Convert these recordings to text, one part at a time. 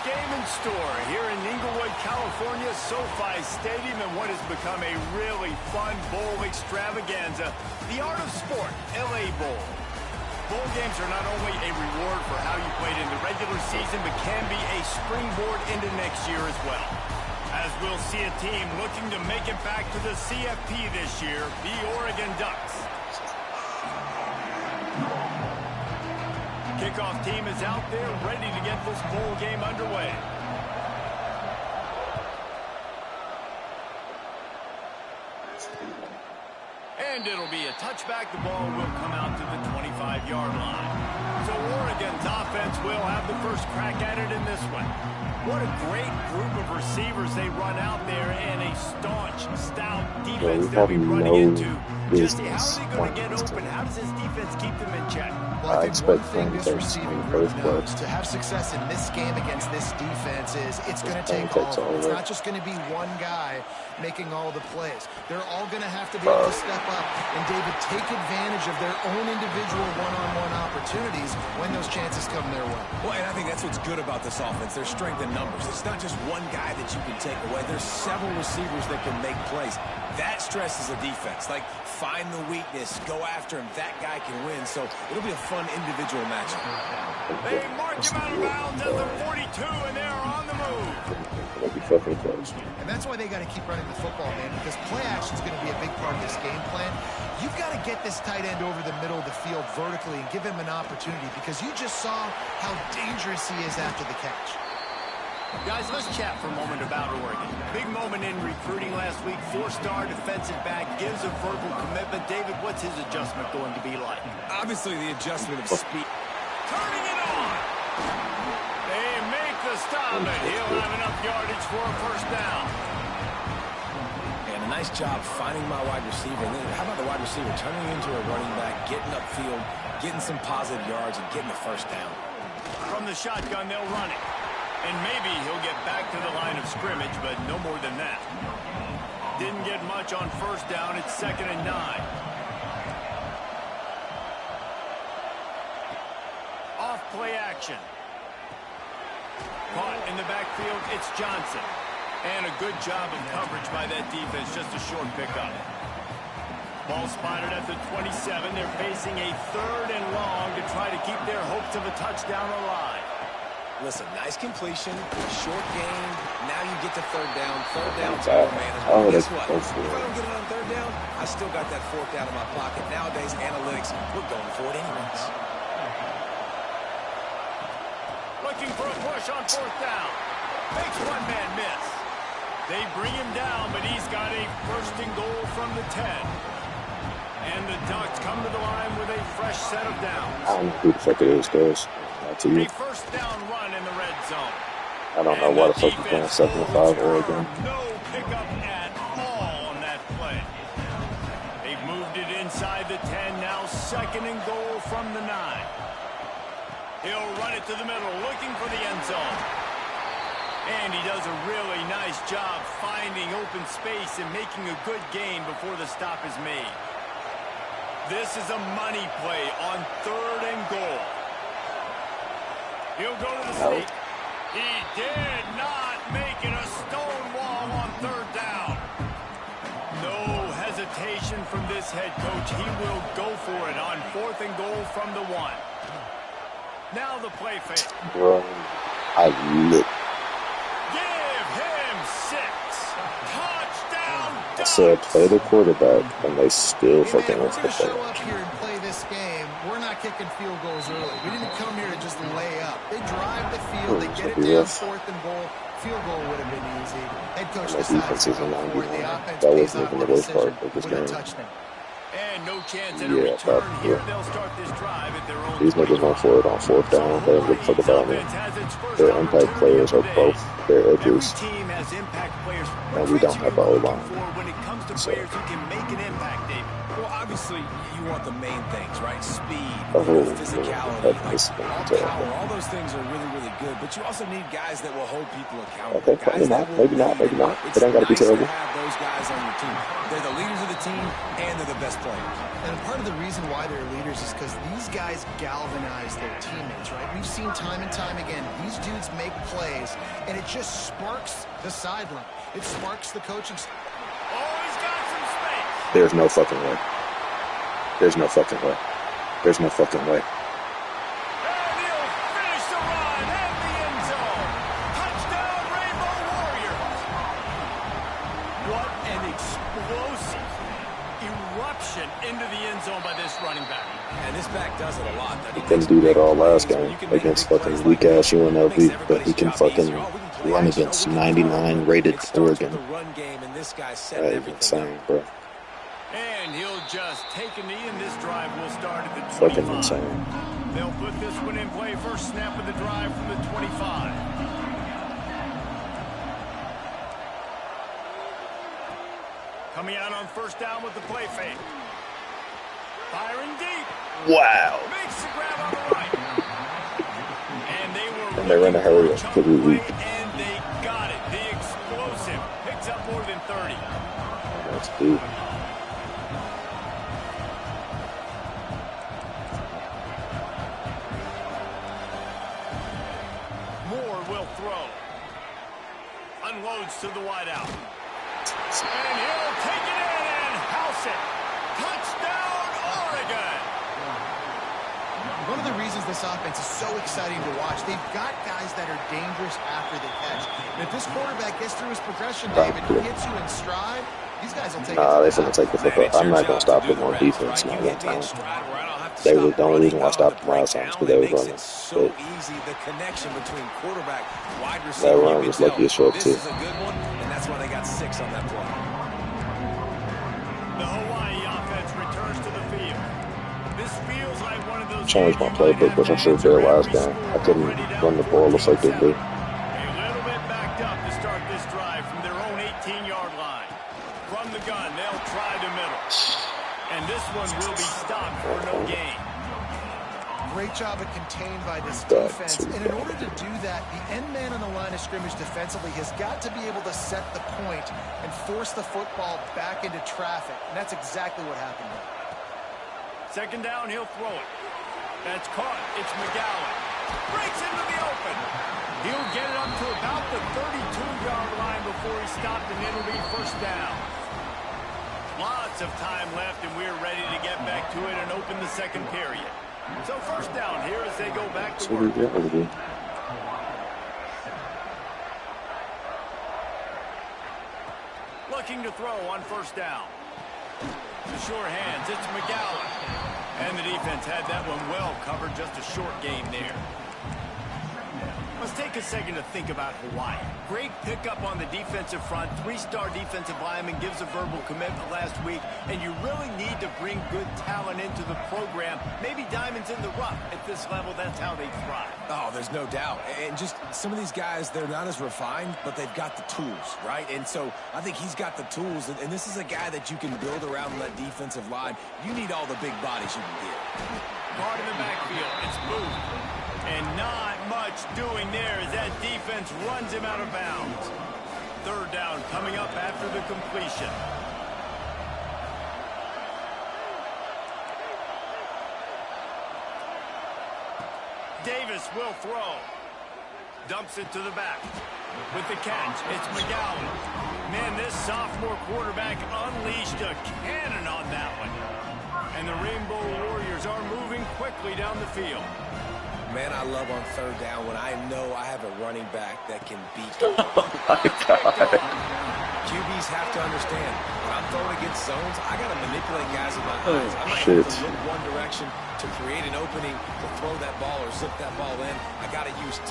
game in store here in Inglewood, California, SoFi Stadium, and what has become a really fun bowl extravaganza, the Art of Sport LA Bowl. Bowl games are not only a reward for how you played in the regular season, but can be a springboard into next year as well. As we'll see a team looking to make it back to the CFP this year, the Oregon Ducks. Kickoff team is out there ready to get this bowl game underway. And it'll be a touchback. The ball will come out to the 25-yard line. So Oregon's offense will have the first crack at it in this one. What a great group of receivers they run out there, and a staunch, stout defense they'll be running into. Jesse, how are they going to get open? How does this defense keep them in check? Well, I think one thing this receiving group knows to have success in this game against this defense is it's going to take all of them. It's not just going to be one guy making all the plays. They're all going to have to be able to step up and, David, take advantage of their own individual one-on-one opportunities when those chances come their way. Well, and I think that's what's good about this offense. There's strength in numbers. It's not just one guy that you can take away. There's several receivers that can make plays. That stresses the defense. Like, find the weakness, go after him. That guy can win. So it'll be a fun individual matchup. They mark him out of bounds at the 42, and they're on the move. And that's why they got to keep running the football, man, because play action is going to be a big part of this game plan. You've got to get this tight end over the middle of the field vertically and give him an opportunity, because you just saw how dangerous he is after the catch. Guys, let's chat for a moment about Oregon. Big moment in recruiting last week. Four-star defensive back gives a verbal commitment. David, what's his adjustment going to be like? Obviously, the adjustment of speed. Turning it on. They make the stop, and he'll have enough yardage for a first down. And a nice job finding my wide receiver. And then how about the wide receiver turning into a running back, getting upfield, getting some positive yards, and getting the first down. From the shotgun, they'll run it. And maybe he'll get back to the line of scrimmage, but no more than that. Didn't get much on first down. It's 2nd and 9. Off play action. Caught in the backfield, it's Johnson. And a good job of coverage by that defense, just a short pickup. Ball spotted at the 27. They're facing a 3rd and long to try to keep their hopes of a touchdown alive. Listen, nice completion, short gain. Now you get to 3rd down. 3rd down to your manager. Guess what? If I don't get it on 3rd down, I still got that 4th down in my pocket. Nowadays, analytics, we're going for it anyways. Looking for a push on 4th down. Makes one man miss. They bring him down, but he's got a 1st and goal from the 10. And the Ducks come to the line with a fresh set of downs. I don't know who the fuck it is, guys. A 1st down run in the red zone. I don't know why the fuck you're playing 2nd and 5 Oregon. No pickup at all on that play. They've moved it inside the 10. Now 2nd and goal from the 9. He'll run it to the middle, looking for the end zone. And he does a really nice job finding open space and making a good gain before the stop is made. This is a money play on 3rd and goal. He'll go to the sneak. He did not make it a stone wall on 3rd down. No hesitation from this head coach. He will go for it on 4th and goal from the 1. Now the play fake. Bro, I lit. Give him 6. Touchdown. I said play the quarterback, and they still fucking with the show up here and play this game. We're not kicking field goals early. We didn't come here to just lay up. They drive the field. They get it down 4th and goal. Field goal would have been easy. Head coach decides to go for it. The offense pays off the decision with a touchdown. And no chance at a return here. They'll start this drive at their own. These niggas went for it on 4th down. They don't give a fuck about me. Their impact players are both their edges. And we don't have our O-line. When it comes to players who can make an impact, David. Well, obviously, you want the main things, right? Speed, physicality, power. All those things are really, really good. But you also need guys that will hold people accountable. Okay, maybe not. It ain't got to be terrible. Have those guys on your team. They're the leaders of the team, and they're the best players. And part of the reason why they're leaders is because these guys galvanize their teammates, right? We've seen time and time again, these dudes make plays, and it just sparks the sideline. It sparks the coaching. Oh, he's got some space. There's no fucking way. There's no fucking way. There's no fucking way. And he'll finish the run and the end zone. Touchdown, Rainbow Warriors. What an explosive eruption into the end zone by this running back. And this back does it a lot. He couldn't do that all last game against fucking weak-ass UNLV, but he can fucking run against 99 rated Oregon. That is insane, bro. And he'll just take a knee, and this drive will start at the 25. Fucking insane. They'll put this one in play. First snap of the drive from the 25. Coming out on first down with the play fake. Firing deep. Wow. Makes the grab on the right. And they ran a hurry up because we weak. And they got it. The explosive picks up more than 30. That's deep. Moore will throw. Unloads to the wideout. And he'll take it in and house it. Touchdown, Oregon. One of the reasons this offense is so exciting to watch, they've got guys that are dangerous after the catch. And if this quarterback gets through his progression, David, he hits you in stride, these guys will take it. They finna take the football. I'm not gonna stop them on defense not one time. They were the only reason why I stopped them last time because they were running. So easy, the connection between quarterback, wide That receiver. run was lucky as short too. This is a good one, and that's why they got 6 on that play. The Hawaii offense returns to the field. This feels like one of those Changed my playbook, which I should have did last game. I couldn't run the ball looks like they do. A little bit backed up to start this drive from their own 18-yard line. From the gun, they'll try the middle. And this one will be stopped for no gain. Great job of contained by this defense. And in order to do that, the end man on the line of scrimmage defensively has got to be able to set the point and force the football back into traffic. And that's exactly what happened here. Second down, he'll throw it. That's caught. It's McGowan. Breaks into the open. He'll get it up to about the 32-yard line before he stopped, and it'll be first down. Lots of time left, and we're ready to get back to it and open the second period. So first down here as they go back to work. Looking to throw on first down. The sure hands, it's McGowan. And the defense had that one well covered, just a short game there. Let's take a second to think about Hawaii. Great pickup on the defensive front. 3-star defensive lineman gives a verbal commitment last week, and you really need to bring good talent into the program. Maybe diamonds in the rough. At this level, that's how they thrive. Oh, there's no doubt. And just some of these guys, they're not as refined, but they've got the tools, right? And so I think he's got the tools, and this is a guy that you can build around that defensive line. You need all the big bodies you can get. Guard in the backfield. It's moved. And not much doing there as that defense runs him out of bounds. Third down coming up after the completion. Davis will throw. Dumps it to the back. With the catch, it's McGowan. Man, this sophomore quarterback unleashed a cannon on that one. And the Rainbow Warriors are moving quickly down the field. Man, I love on third down when I know I have a running back that can beat. Oh my God. QBs have to understand, when I'm throwing against zones, I got to manipulate guys in my eyes. I'm not shit. able to look one direction to create an opening to throw that ball or zip that ball in. I got to use.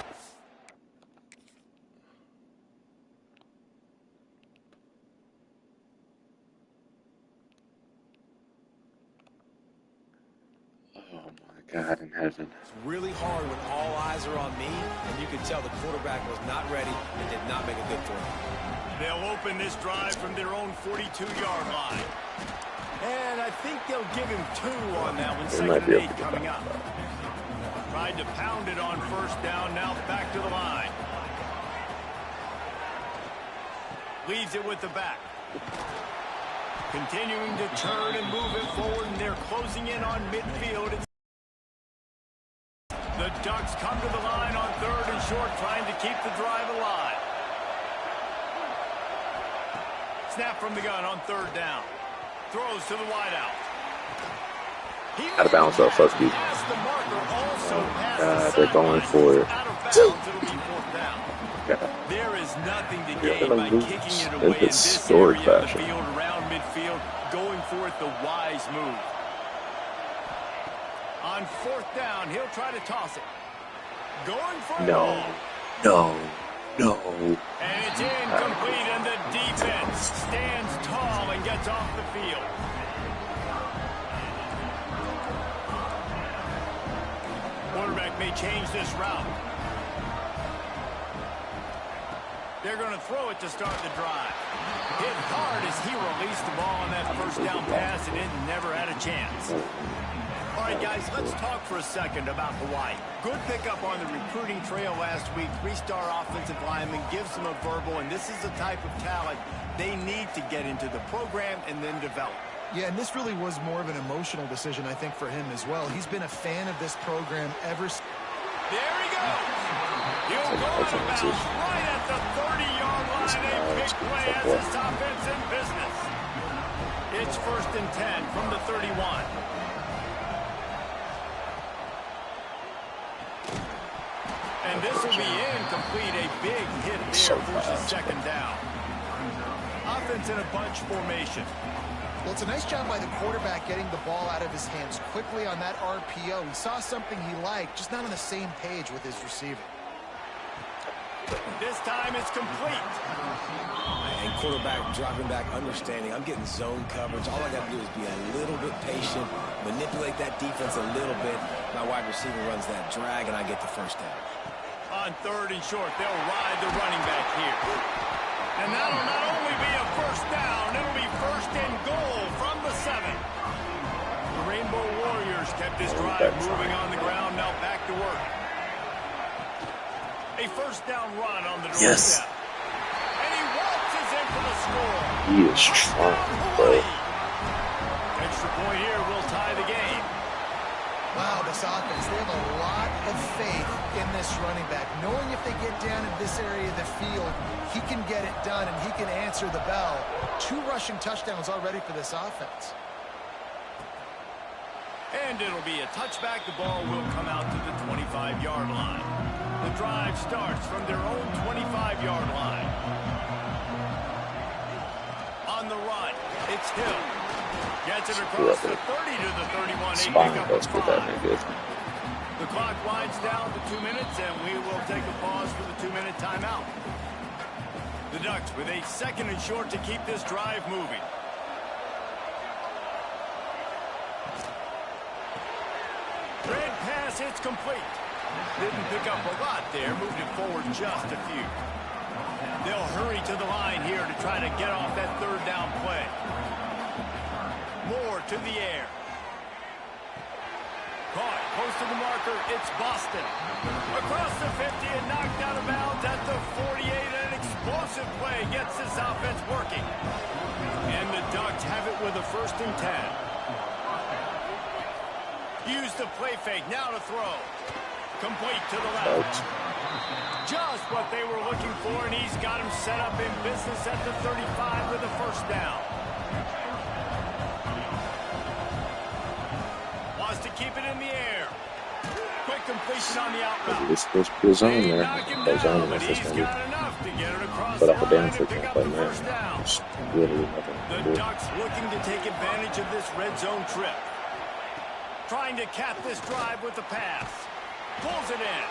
God in heaven. It's really hard when all eyes are on me, and you can tell the quarterback was not ready and did not make a good throw. They'll open this drive from their own 42-yard line. And I think they'll give him 2 on that one. Second and 8 coming up. Tried to pound it on first down, now back to the line. Leaves it with the back. Continuing to turn and move it forward, and they're closing in on midfield. The Ducks come to the line on 3rd and short, trying to keep the drive alive. Snap from the gun on 3rd down. Throws to the wideout. Out of bounds, though, fuck you. They're going for it. There is nothing to gain by kicking it away in this historic area of the fashion. field, around midfield, going for it the wise move. On 4th down, he'll try to toss it. Going for it. No. And it's incomplete, and the defense stands tall and gets off the field. Quarterback may change this route. They're going to throw it to start the drive. Hit hard as he released the ball on that 1st down pass, and it never had a chance. All right, guys, let's talk for a second about Hawaii. Good pickup on the recruiting trail last week. 3-star offensive lineman gives them a verbal, and this is the type of talent they need to get into the program and then develop. Yeah, and this really was more of an emotional decision, I think, for him as well. He's been a fan of this program ever since. There he goes. He'll go out of bounds right at the 30-yard line. A big play as this offense in business. It's 1st and 10 from the 31. And this will be incomplete. A big hit there forces 2nd down. Offense in a bunch formation. Well, it's a nice job by the quarterback getting the ball out of his hands quickly on that RPO. He saw something he liked, just not on the same page with his receiver. This time it's complete. And quarterback dropping back, understanding. I'm getting zone coverage. All I got to do is be a little bit patient, manipulate that defense a little bit. My wide receiver runs that drag, and I get the 1st down. On 3rd and short, they'll ride the running back here. And that'll not only be a 1st down, it'll be 1st and goal from the 7. The Rainbow Warriors kept this drive moving on the ground. Now back to work. A 1st down run on the doorstep. Yes. And he waltzes in for the score. He is trying, bro. Extra point here will tie the game. Wow, this offense, they have a lot of faith in this running back, knowing if they get down in this area of the field, he can get it done and he can answer the bell. 2 rushing touchdowns already for this offense. And it'll be a touchback. The ball will come out to the 25-yard line. The drive starts from their own 25-yard line. On the run, it's Hill. Gets it across the 30 to the 31. The clock winds down to 2 minutes, and we will take a pause for the 2-minute timeout. The Ducks with a 2nd and short to keep this drive moving. Red pass, it's complete. Didn't pick up a lot there, moved it forward just a few. They'll hurry to the line here to try to get off that 3rd down play. Moore to the air. Caught, close to the marker, it's Boston. Across the 50 and knocked out of bounds at the 48. An explosive play gets this offense working. And the Ducks have it with a 1st and 10. Use the play fake, now to throw. Complete to the left. Just what they were looking for, and he's got him set up in business at the 35 with a 1st down. Wants to keep it in the air. Quick completion on the out route. This supposed to be a zone there. That zone is just going to put up a damn for him, but man, it's literally nothing. The Ducks looking to take advantage of this red zone trip. Trying to cap this drive with the pass. Pulls it in.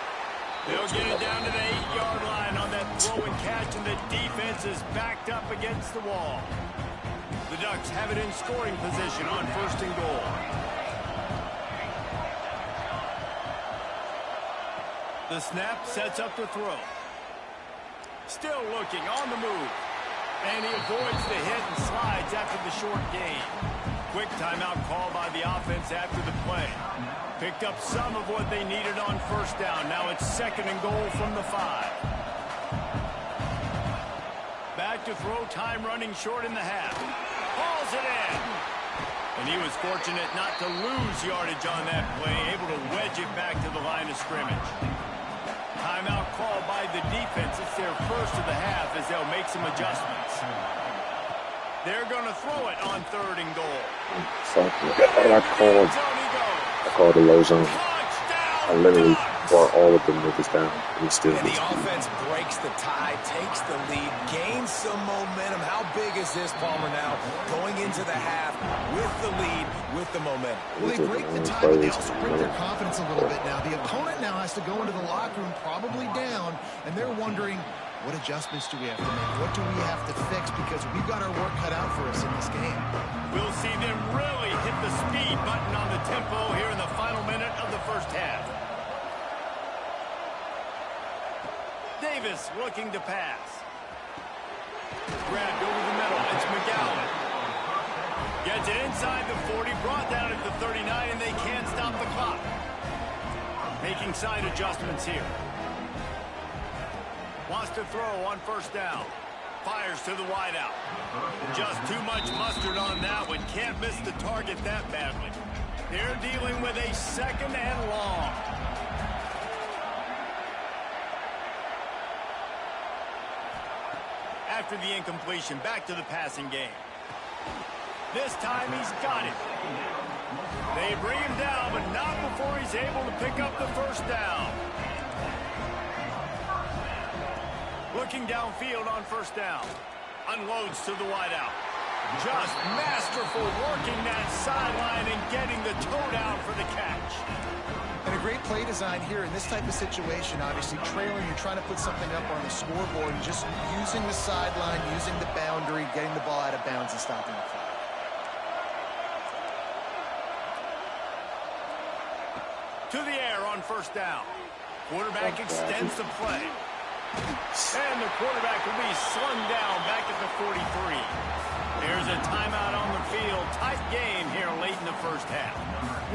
They'll get it down to the 8-yard line on that throw and catch, and the defense is backed up against the wall. The Ducks have it in scoring position on 1st and goal. The snap sets up the throw. Still looking on the move. And he avoids the hit and slides after the short gain. Quick timeout call by the offense after the play. Picked up some of what they needed on 1st down. Now it's 2nd and goal from the 5. Back to throw, time running short in the half. Hauls it in. And he was fortunate not to lose yardage on that play, able to wedge it back to the line of scrimmage. Timeout called by the defense. It's their first of the half as they'll make some adjustments. They're going to throw it on 3rd and goal. I called a low zone. I literally brought all of them niggas down. And the offense breaks the tie, takes the lead, gains some momentum. How big is this, Palmer, now? Going into the half with the lead, with the momentum. Well, they break the tie, but they also break their confidence a little bit now. The opponent now has to go into the locker room probably down, and they're wondering, what adjustments do we have to make? What do we have to fix? Because we've got our work cut out for us in this game. We'll see them really hit the speed button on the tempo here in the final minute of the first half. Davis looking to pass. Grabbed over the middle. It's McGowan. Gets it inside the 40, brought down at the 39, and they can't stop the clock. Making side adjustments here. Wants to throw on 1st down. Fires to the wideout. Just too much mustard on that one. Can't miss the target that badly. They're dealing with a 2nd and long. After the incompletion, back to the passing game. This time he's got it. They bring him down, but not before he's able to pick up the 1st down. Looking downfield on 1st down. Unloads to the wideout. Just masterful working that sideline and getting the toe down for the catch. And a great play design here in this type of situation. Obviously, trailing, you're trying to put something up on the scoreboard, and just using the sideline, using the boundary, getting the ball out of bounds and stopping the clock. To the air on 1st down. Quarterback extends the play. And the quarterback will be slung down back at the 43. There's a timeout on the field. Tight game here late in the first half.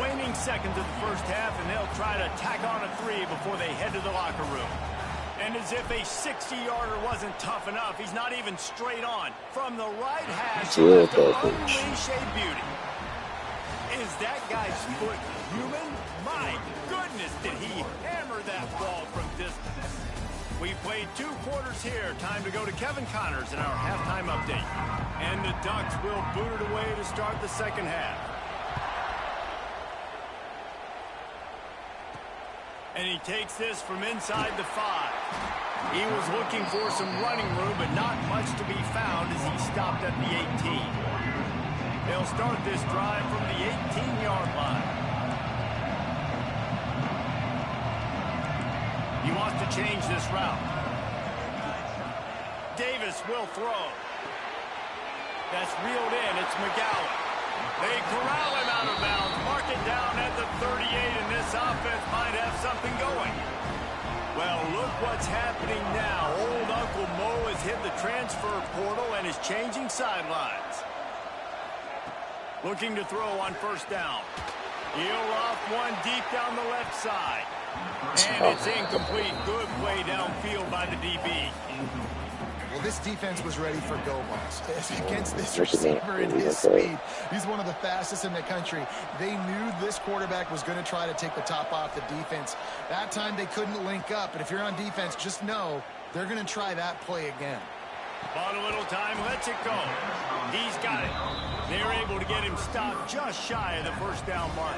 Waning seconds of the first half, and they'll try to tack on a 3 before they head to the locker room. And as if a 60-yarder wasn't tough enough, he's not even straight on. From the right hash, to unleash a beauty. Is that guy's foot human? My goodness, did he hammer that ball from distance. We played 2 quarters here. Time to go to Kevin Connors in our halftime update. And the Ducks will boot it away to start the second half. And he takes this from inside the 5. He was looking for some running room, but not much to be found as he stopped at the 18. They'll start this drive from the 18-yard line. He wants to change this route. Davis will throw. That's reeled in. It's McGowan. They corral him out of bounds. Mark it down at the 38, and this offense might have something going. Well, look what's happening now. Old Uncle Mo has hit the transfer portal and is changing sidelines. Looking to throw on 1st down. He'll off one deep down the left side. And it's incomplete. Good play downfield by the DB. Well, this defense was ready for go balls. Against this receiver and his speed, he's one of the fastest in the country. They knew this quarterback was going to try to take the top off the defense. That time they couldn't link up. And if you're on defense, just know they're going to try that play again. Bought a little time, lets it go. He's got it. They're able to get him stopped just shy of the 1st down mark.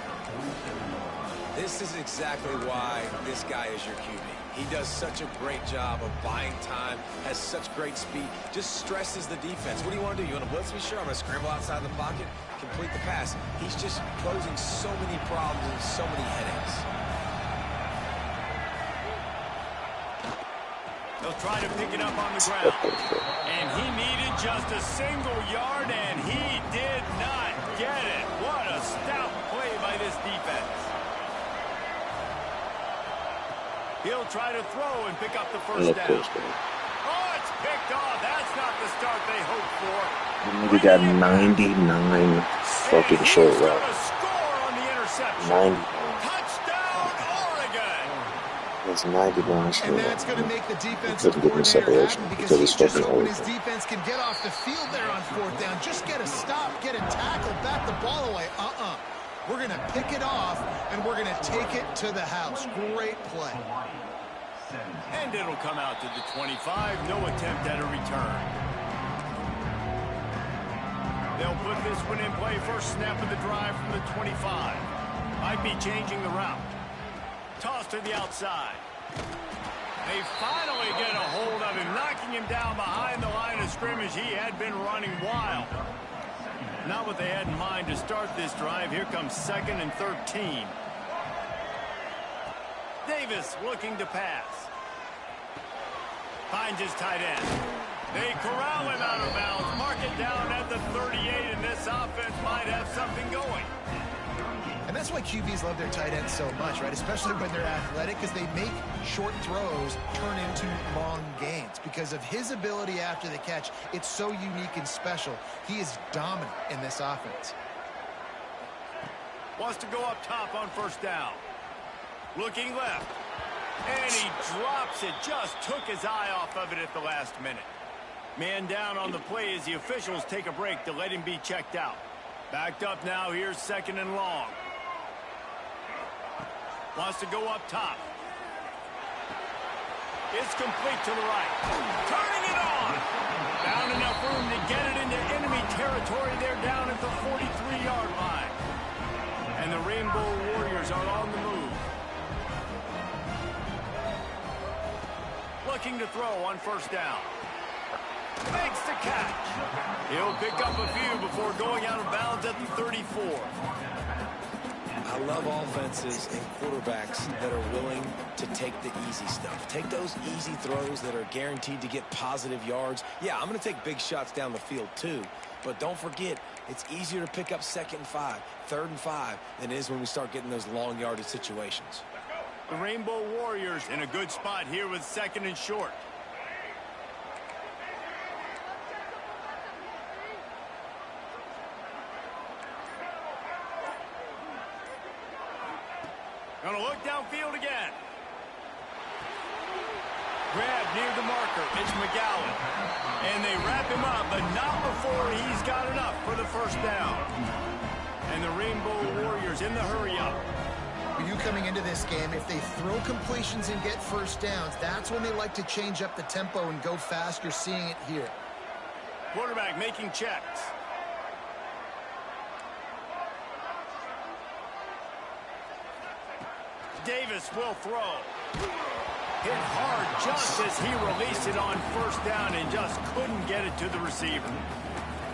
This is exactly why this guy is your QB. He does such a great job of buying time, has such great speed, just stresses the defense. What do you want to do? You want to blitz me? Sure, I'm going to scramble outside the pocket, complete the pass. He's just posing so many problems and so many headaches. They'll try to pick it up on the ground. And he needed just a single yard, and he did not get it. What a stout play by this defense. He'll try to throw and pick up the 1st down. Oh, it's picked off. That's not the start they hoped for. We got 99 fucking short routes. Score on the interception. 90. Touchdown, Oregon. Let's It's 99. And that's going to make the defense coordinator happy because he's just hoping his defense can get off the field there on 4th down. Just get a stop, get a tackle, back the ball away. We're going to pick it off, and we're going to take it to the house. Great play. And it'll come out to the 25. No attempt at a return. They'll put this one in play. First snap of the drive from the 25. Might be changing the route. Toss to the outside. They finally get a hold of him, knocking him down behind the line of scrimmage. He had been running wild. Not what they had in mind to start this drive. Here comes 2nd and 13. Davis looking to pass. Finds his tight end. They corral him out of bounds. Mark it down at the 38, and this offense might have something going. And that's why QBs love their tight ends so much, right? Especially when they're athletic, because they make short throws turn into long gains. Because of his ability after the catch, it's so unique and special. He is dominant in this offense. Wants to go up top on 1st down. Looking left. And he drops it. Just took his eye off of it at the last minute. Man down on the play as the officials take a break to let him be checked out. Backed up now. Here's 2nd and long. Wants to go up top. It's complete to the right. Turning it on. Found enough room to get it into enemy territory. They're down at the 43-yard line. And the Rainbow Warriors are on the move. Looking to throw on 1st down. Makes the catch. He'll pick up a few before going out of bounds at the 34. I love offenses and quarterbacks that are willing to take the easy stuff. Take those easy throws that are guaranteed to get positive yards. Yeah, I'm going to take big shots down the field too. But don't forget, it's easier to pick up 2nd and 5, 3rd and 5 than it is when we start getting those long yardage situations. The Rainbow Warriors in a good spot here with 2nd and short. Gonna look downfield again. Grab near the marker. It's McGowan. And they wrap him up, but not before he's got enough for the 1st down. And the Rainbow Warriors in the hurry-up. You coming into this game, if they throw completions and get 1st downs, that's when they like to change up the tempo and go fast. You're seeing it here. Quarterback making checks. Davis will throw. Hit hard just as he released it on 1st down and just couldn't get it to the receiver.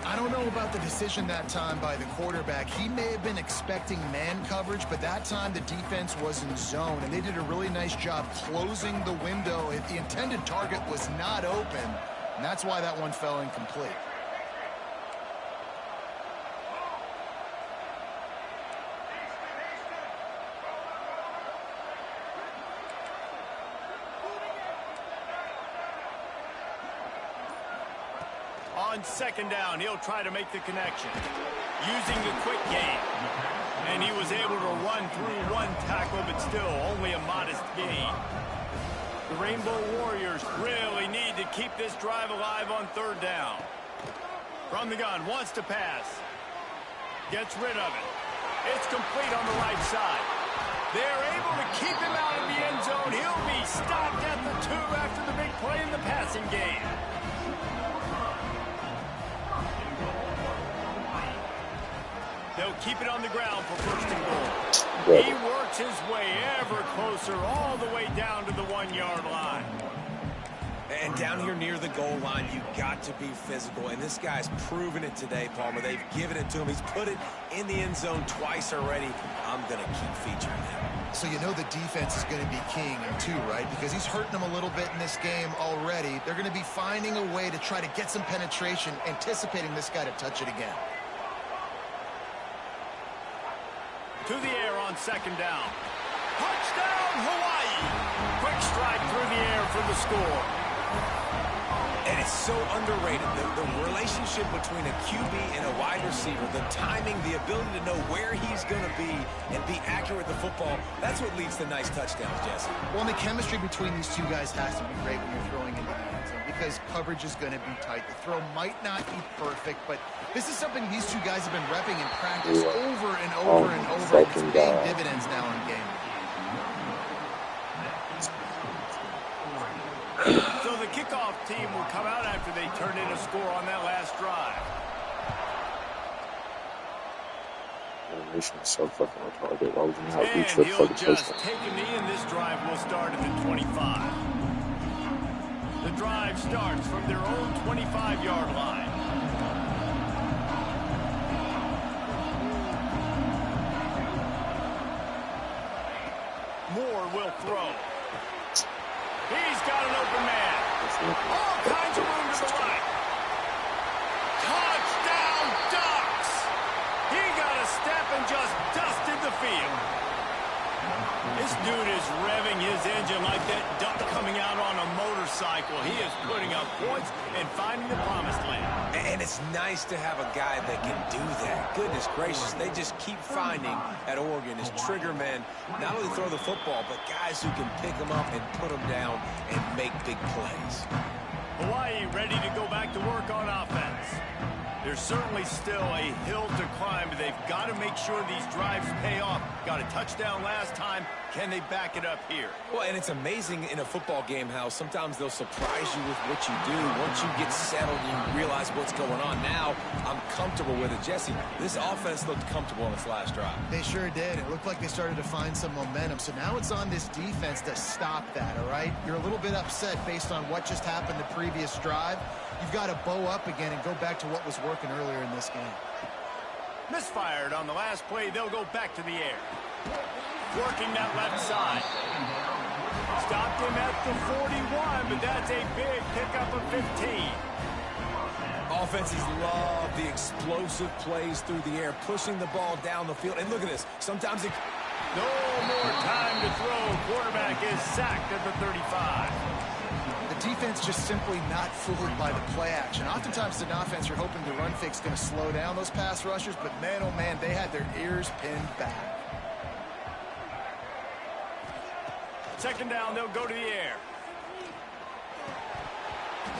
I don't know about the decision that time by the quarterback. He may have been expecting man coverage, but that time the defense was in zone, and they did a really nice job closing the window. If the intended target was not open, and that's why that one fell incomplete. On 2nd down, he'll try to make the connection. Using the quick game. And he was able to run through one tackle, but still only a modest gain. The Rainbow Warriors really need to keep this drive alive on 3rd down. From the gun, wants to pass. Gets rid of it. It's complete on the right side. They're able to keep him out of the end zone. He'll be stopped at the 2 after the big play in the passing game. They'll keep it on the ground for 1st and goal. He works his way ever closer all the way down to the 1-yard line. And down here near the goal line, you got to be physical. And this guy's proven it today, Palmer. They've given it to him. He's put it in the end zone twice already. I'm going to keep featuring him. So you know the defense is going to be king him too, right? Because he's hurting them a little bit in this game already. They're going to be finding a way to try to get some penetration, anticipating this guy to touch it again. To the air on 2nd down. Touchdown, Hawaii! Quick strike through the air for the score. And it's so underrated. The relationship between a QB and a wide receiver, the timing, the ability to know where he's going to be and be accurate with the football, that's what leads to nice touchdowns, Jesse. Well, and the chemistry between these two guys has to be great when you're throwing into the end zone because coverage is going to be tight. The throw might not be perfect, but this is something these two guys have been repping in practice over and over and over. And it's paying dividends now in game. So the kickoff team will come out after they turn in a score on that last drive. Animation is so fucking retarded. Why would you not reach And for the he'll fucking just touchdown? take a knee, and this drive will start at the 25. The drive starts from their own 25-yard line. Moore will throw. He's got an open man. All kinds of room to the right. Touchdown Ducks! He got a step and just dusted the field. This dude is revving his engine like that duck coming out on a motorcycle. He is putting up points and finding the promised land. And it's nice to have a guy that can do that. Goodness gracious, they just keep finding at Oregon is trigger men, not only throw the football, but guys who can pick them up and put them down and make big plays. Hawaii ready to go back to work on offense. There's certainly still a hill to climb, but they've got to make sure these drives pay off. Got a touchdown last time. Can they back it up here? Well, and it's amazing in a football game how sometimes they'll surprise you with what you do. Once you get settled, you realize what's going on. Now, I'm comfortable with it. Jesse, this offense looked comfortable in its last drive. They sure did. It looked like they started to find some momentum. So now it's on this defense to stop that, all right? You're a little bit upset based on what just happened the previous drive. You've got to bow up again and go back to what was working earlier in this game. Misfired on the last play. They'll go back to the air. Working that left side. Stopped him at the 41, but that's a big pickup of 15. Offenses love the explosive plays through the air, pushing the ball down the field. And look at this. Sometimes it... No more time to throw. Quarterback is sacked at the 35. The defense just simply not fooled by the play action. Oftentimes, an offense, you're hoping the run fake is going to slow down those pass rushers, but man, oh man, they had their ears pinned back. Second down, they'll go to the air.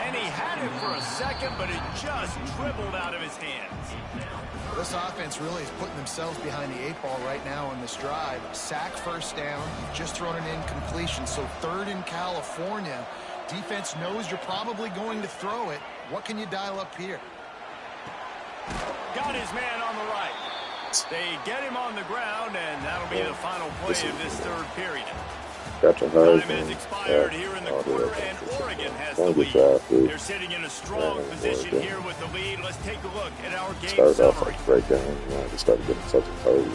And he had it for a second, but it just dribbled out of his hands. This offense really is putting themselves behind the 8 ball right now on this drive. Sack first down, just thrown an incompletion, so third in California. Defense knows you're probably going to throw it. What can you dial up here? Got his man on the right. They get him on the ground, and that'll be the final play of this third period. Gotcha. Time has expired here in the quarter, and Oregon has the lead. They're sitting in a strong position here with the lead. Let's take a look at our game started off summary. like a great game, you know, just started getting fucking cold.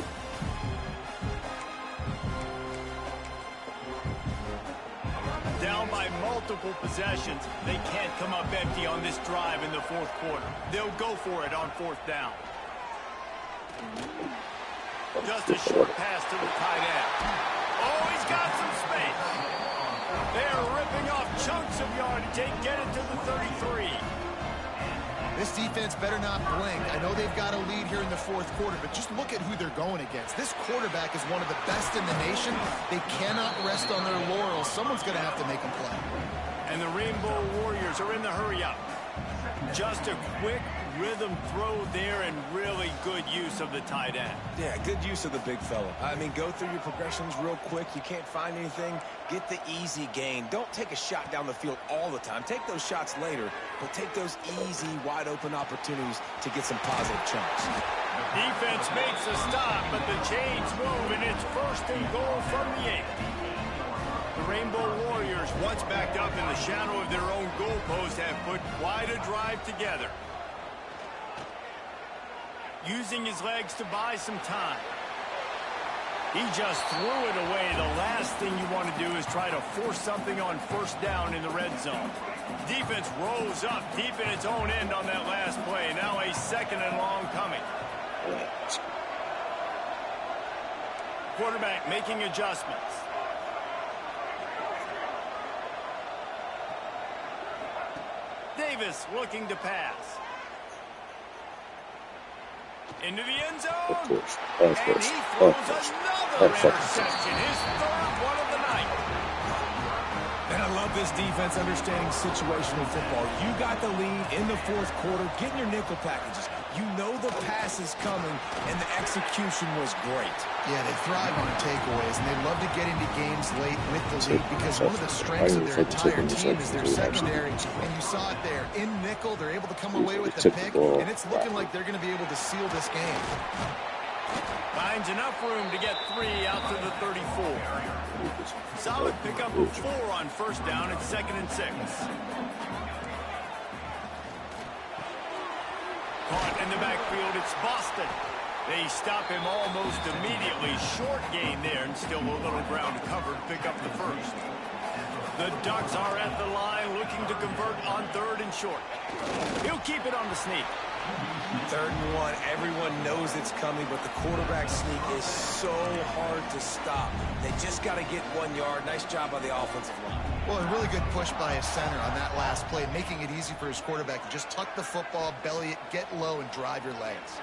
Down by multiple possessions, they can't come up empty on this drive in the fourth quarter. They'll go for it on fourth down. Just a short pass to the tight end. Oh, he's got some space. They're ripping off chunks of yardage. They get it to the 33. This defense better not blink. I know they've got a lead here in the fourth quarter, but just look at who they're going against. This quarterback is one of the best in the nation. They cannot rest on their laurels. Someone's going to have to make them play. And the Rainbow Warriors are in the hurry-up. Just a quick rhythm throw there and really good use of the tight end. Yeah, good use of the big fella. I mean, go through your progressions real quick. You can't find anything. Get the easy gain. Don't take a shot down the field all the time. Take those shots later, but take those easy, wide-open opportunities to get some positive chunks. Defense makes a stop, but the chains move, and it's first and goal from the 8. The Rainbow Warriors, once backed up in the shadow of their own goalpost, have put quite a drive together. Using his legs to buy some time. He just threw it away. The last thing you want to do is try to force something on first down in the red zone. Defense rose up deep in its own end on that last play. Now a second and long coming. Quarterback making adjustments. Davis looking to pass. Into the end zone. Of course. And he throws another interception. His third one of the night. And I love this defense understanding situational football. You got the lead in the fourth quarter, getting your nickel packages. You know the pass is coming, and the execution was great. Yeah, they thrive on takeaways, and they love to get into games late with the lead because one of the strengths of their entire team is their secondary. And you saw it there. In nickel, they're able to come away with the pick, and it's looking like they're going to be able to seal this game. Finds enough room to get 3 out to the 34. Solid pickup of 4 on first down at 2nd and 6. Caught in the backfield, it's Boston. They stop him almost immediately. Short gain there, and still a little ground covered to pick up the first. The Ducks are at the line looking to convert on 3rd and short. He'll keep it on the sneak. 3rd and 1, everyone knows it's coming, but the quarterback sneak is so hard to stop. They just got to get 1 yard. Nice job by the offensive line. Well, a really good push by his center on that last play, making it easy for his quarterback to just tuck the football, belly it, get low, and drive your legs.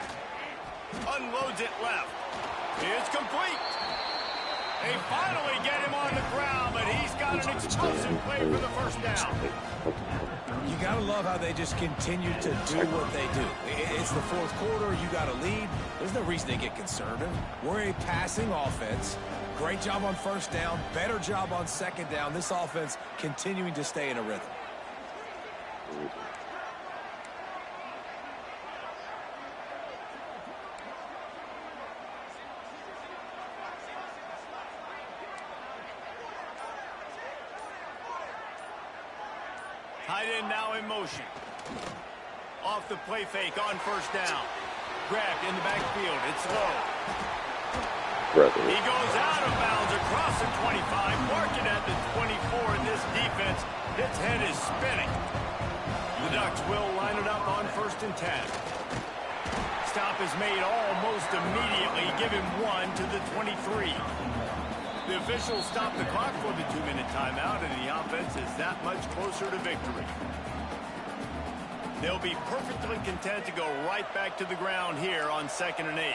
Unloads it left. It's complete. They finally get him on the ground, but he's got an explosive play for the first down. You got to love how they just continue to do what they do. It's the fourth quarter. You got a lead. There's no reason to get conservative. We're a passing offense. Great job on first down. Better job on second down. This offense continuing to stay in a rhythm. Tight end now in motion. Off the play fake on first down. Grabbed in the backfield. It's low. He goes out of bounds across the 25, marking at the 24, and this defense, its head is spinning. The Ducks will line it up on 1st and 10. Stop is made almost immediately. Give him 1 to the 23. The officials stop the clock for the 2-minute timeout, and the offense is that much closer to victory. They'll be perfectly content to go right back to the ground here on 2nd and 8.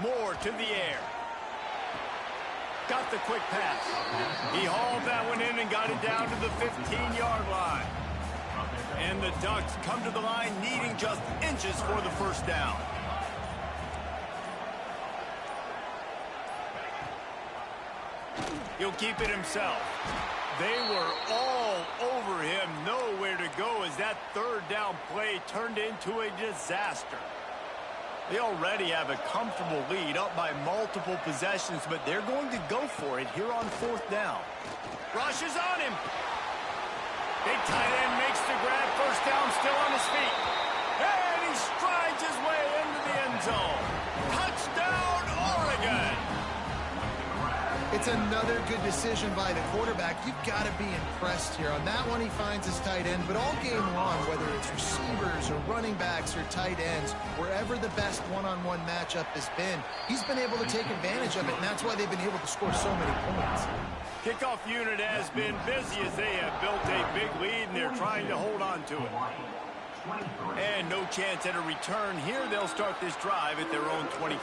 Moore to the air. Got the quick pass. He hauled that one in and got it down to the 15-yard line. And the Ducks come to the line needing just inches for the first down. He'll keep it himself. They were all over him. Nowhere to go as that 3rd down play turned into a disaster. They already have a comfortable lead up by multiple possessions, but they're going to go for it here on 4th down. Rush is on him. Big tight end makes the grab. First down, still on his feet. And he strides his way into the end zone. Touchdown, Oregon. It's another good decision by the quarterback. You've got to be impressed here. On that one, he finds his tight end. But all game long, whether it's receivers or running backs or tight ends, wherever the best one-on-one matchup has been, he's been able to take advantage of it, and that's why they've been able to score so many points. Kickoff unit has been busy as they have built a big lead, and they're trying to hold on to it. And no chance at a return here. They'll start this drive at their own 25.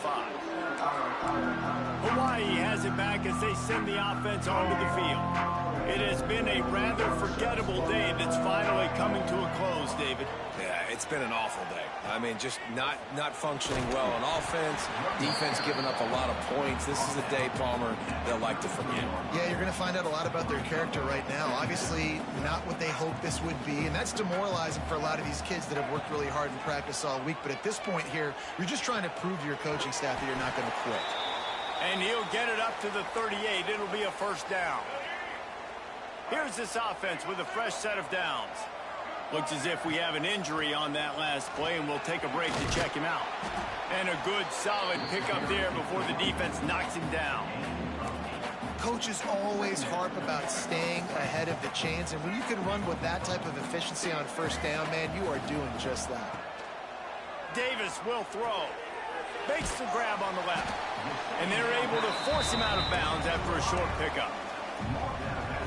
Hawaii has it back as they send the offense onto the field. It has been a rather forgettable day that's finally coming to a close, David. Yeah, it's been an awful day. I mean, just not functioning well on offense. Defense giving up a lot of points. This is a day, Palmer, they'll like to forget. Yeah, you're going to find out a lot about their character right now. Obviously, not what they hoped this would be, and that's demoralizing for a lot of these kids that have worked really hard in practice all week. But at this point here, you're just trying to prove to your coaching staff that you're not going to quit. And he'll get it up to the 38. It'll be a first down. Here's this offense with a fresh set of downs. Looks as if we have an injury on that last play, and we'll take a break to check him out. And a good, solid pickup there before the defense knocks him down. Coaches always harp about staying ahead of the chains, and when you can run with that type of efficiency on first down, man, you are doing just that. Davis will throw. Makes the grab on the left. And they're able to force him out of bounds after a short pickup.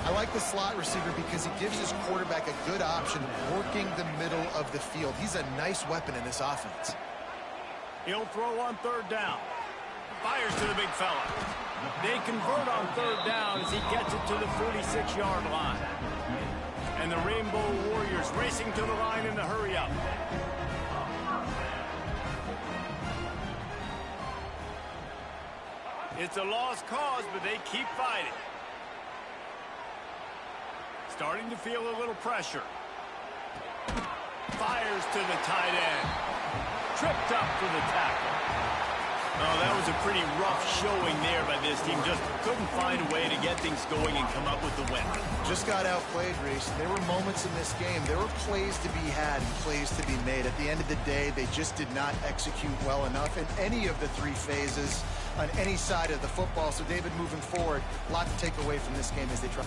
I like the slot receiver because he gives his quarterback a good option working the middle of the field. He's a nice weapon in this offense. He'll throw on third down. Fires to the big fella. They convert on third down as he gets it to the 46-yard line. And the Rainbow Warriors racing to the line in the hurry-up. It's a lost cause, but they keep fighting. Starting to feel a little pressure. Fires to the tight end. Tripped up for the tackle. Oh, that was a pretty rough showing there by this team. Just couldn't find a way to get things going and come up with the win. Just got outplayed, Reese. There were moments in this game. There were plays to be had and plays to be made. At the end of the day, they just did not execute well enough in any of the three phases on any side of the football. So, David, moving forward, a lot to take away from this game as they try.